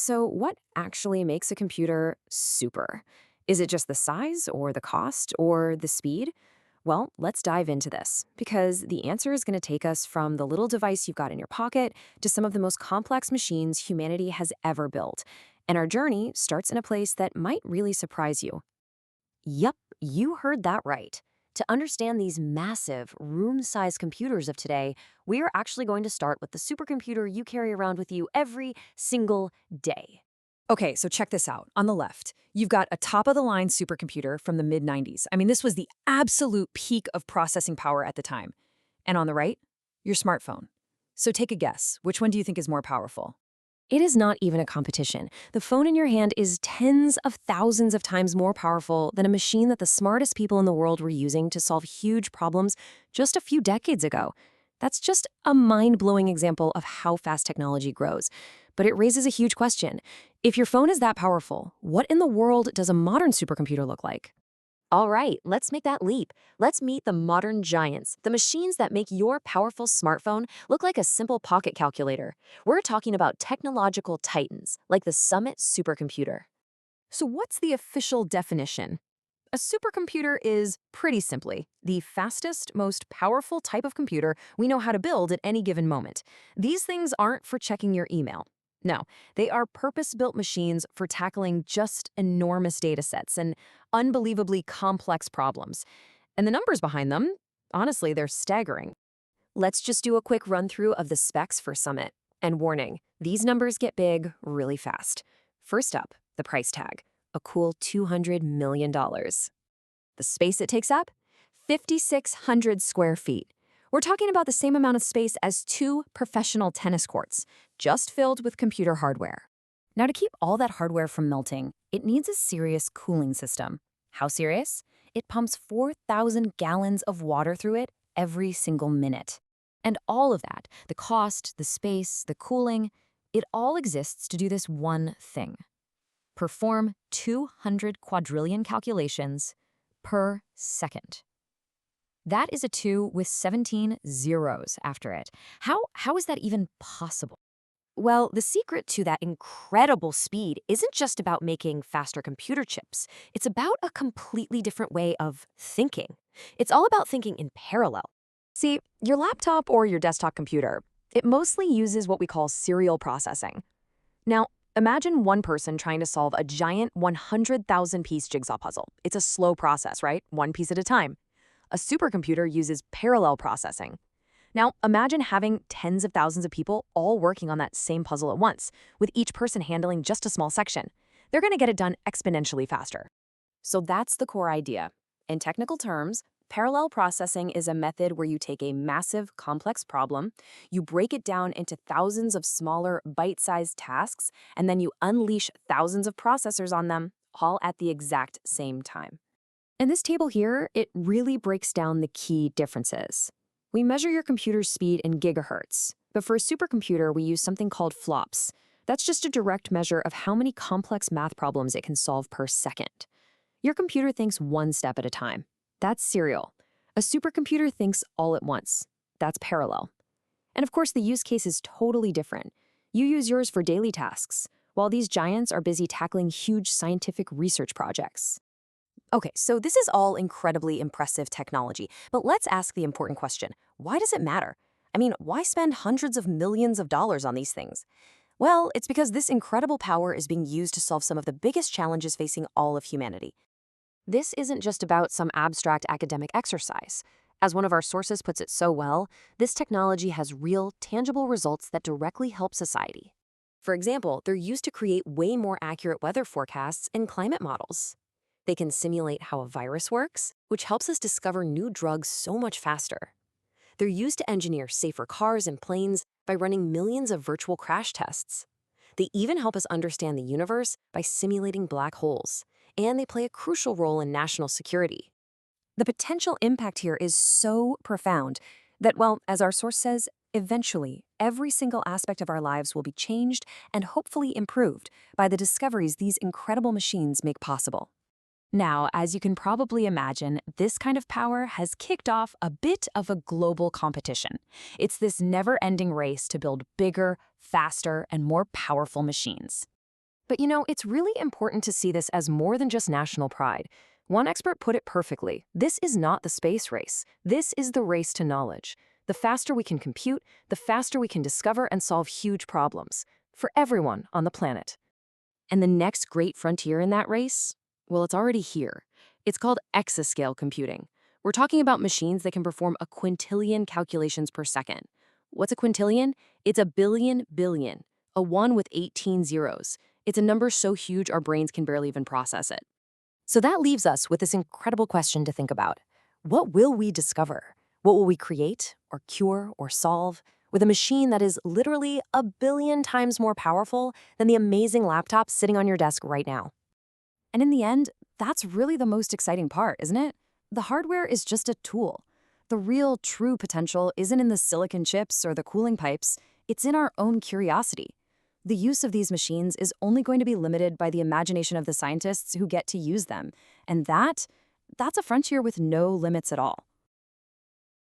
So, what actually makes a computer super? Is it just the size, or the cost, or the speed? Well, let's dive into this because the answer is going to take us from the little device you've got in your pocket to some of the most complex machines humanity has ever built. And our journey starts in a place that might really surprise you. Yup, you heard that right. To understand these massive, room-sized computers of today, we are actually going to start with the supercomputer you carry around with you every single day. Okay, so check this out. On the left, you've got a top-of-the-line supercomputer from the mid-90s. I mean, this was the absolute peak of processing power at the time. And on the right, your smartphone. So take a guess. Which one do you think is more powerful? It is not even a competition. The phone in your hand is tens of thousands of times more powerful than a machine that the smartest people in the world were using to solve huge problems just a few decades ago. That's just a mind-blowing example of how fast technology grows. But it raises a huge question. If your phone is that powerful, what in the world does a modern supercomputer look like? All right, let's make that leap. Let's meet the modern giants, the machines that make your powerful smartphone look like a simple pocket calculator. We're talking about technological titans, like the Summit supercomputer. So what's the official definition? A supercomputer is, pretty simply, the fastest, most powerful type of computer we know how to build at any given moment. These things aren't for checking your email. No, they are purpose-built machines for tackling just enormous data sets and unbelievably complex problems. And the numbers behind them, honestly, they're staggering. Let's just do a quick run-through of the specs for Summit. And warning, these numbers get big really fast. First up, the price tag, a cool $200 million. The space it takes up? 5,600 square feet. We're talking about the same amount of space as two professional tennis courts, just filled with computer hardware. Now, to keep all that hardware from melting, it needs a serious cooling system. How serious? It pumps 4,000 gallons of water through it every single minute. And all of that, the cost, the space, the cooling, it all exists to do this one thing. Perform 200 quadrillion calculations per second. That is a 2 with 17 zeros after it. How is that even possible? Well, the secret to that incredible speed isn't just about making faster computer chips. It's about a completely different way of thinking. It's all about thinking in parallel. See, your laptop or your desktop computer, it mostly uses what we call serial processing. Now, imagine one person trying to solve a giant 100,000-piece jigsaw puzzle. It's a slow process, right? One piece at a time. A supercomputer uses parallel processing. Now, imagine having tens of thousands of people all working on that same puzzle at once, with each person handling just a small section. They're going to get it done exponentially faster. So that's the core idea. In technical terms, parallel processing is a method where you take a massive, complex problem, you break it down into thousands of smaller, bite-sized tasks, and then you unleash thousands of processors on them, all at the exact same time. In this table here, it really breaks down the key differences. We measure your computer's speed in gigahertz, but for a supercomputer, we use something called flops. That's just a direct measure of how many complex math problems it can solve per second. Your computer thinks one step at a time. That's serial. A supercomputer thinks all at once. That's parallel. And of course, the use case is totally different. You use yours for daily tasks, while these giants are busy tackling huge scientific research projects. Okay, so this is all incredibly impressive technology, but let's ask the important question. Why does it matter? I mean, why spend hundreds of millions of dollars on these things? Well, it's because this incredible power is being used to solve some of the biggest challenges facing all of humanity. This isn't just about some abstract academic exercise. As one of our sources puts it so well, this technology has real, tangible results that directly help society. For example, they're used to create way more accurate weather forecasts and climate models. They can simulate how a virus works, which helps us discover new drugs so much faster. They're used to engineer safer cars and planes by running millions of virtual crash tests. They even help us understand the universe by simulating black holes, and they play a crucial role in national security. The potential impact here is so profound that, well, as our source says, eventually, every single aspect of our lives will be changed and hopefully improved by the discoveries these incredible machines make possible. Now, as you can probably imagine, this kind of power has kicked off a bit of a global competition. It's this never-ending race to build bigger, faster, and more powerful machines. But it's really important to see this as more than just national pride. One expert put it perfectly. This is not the space race. This is the race to knowledge. The faster we can compute, the faster we can discover and solve huge problems for everyone on the planet. And the next great frontier in that race? Well, it's already here. It's called exascale computing. We're talking about machines that can perform a quintillion calculations per second. What's a quintillion? It's a billion billion, a 1 with 18 zeros. It's a number so huge our brains can barely even process it. So that leaves us with this incredible question to think about. What will we discover? What will we create, or cure, or solve with a machine that is literally a billion times more powerful than the amazing laptop sitting on your desk right now? And in the end, that's really the most exciting part, isn't it? The hardware is just a tool. The real, true potential isn't in the silicon chips or the cooling pipes, it's in our own curiosity. The use of these machines is only going to be limited by the imagination of the scientists who get to use them. And that's a frontier with no limits at all.